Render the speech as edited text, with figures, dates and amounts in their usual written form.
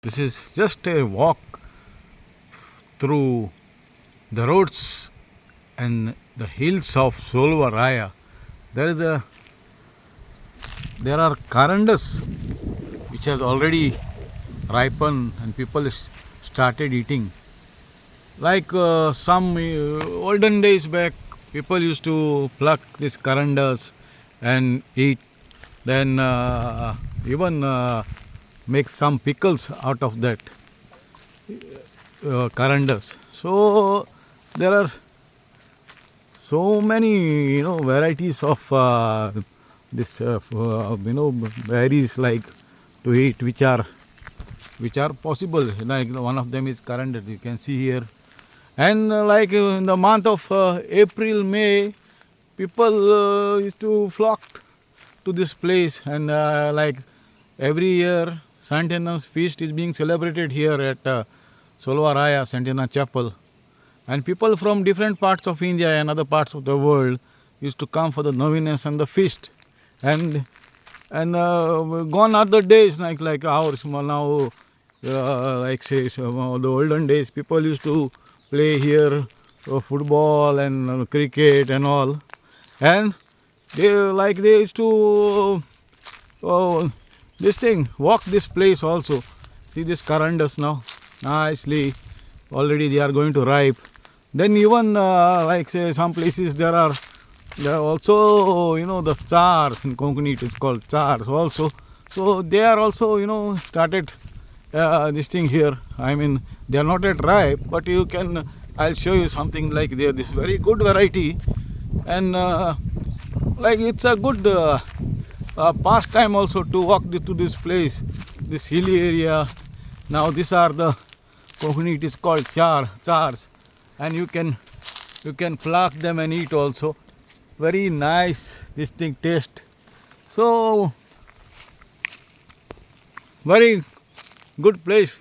This is just a walk through the roads and the hills of Solvaraya. There is a there are carandas which has already ripened and people started eating. Like some olden days back, people used to pluck these carandas and eat. Then even make some pickles out of that carandas. So there are so many varieties of this berries like to eat which are possible. Like one of them is currant, you can see here. And like in the month of April, May, people used to flock to this place. And like every year, Saint Anna's feast is being celebrated here at Solvaraya Saint Anna Chapel. And people from different parts of India and other parts of the world used to come for the novenas and the feast. And gone are the days like ours now. Like say the olden days, people used to play here football and cricket and all. And they used to this thing walk this place also. See this carandas now, nicely already they are going to ripe. Then even like say some places there are also the chars in Konkani, it is called chars also. So they are also started this thing here. I mean they are not yet ripe, but you can, I'll show you something like there. This very good variety. And like it's a good pastime also to walk to this place, this hilly area. Now these are the Konkani, it is called chars, and you can pluck them and eat also. Very nice this thing taste. So very good place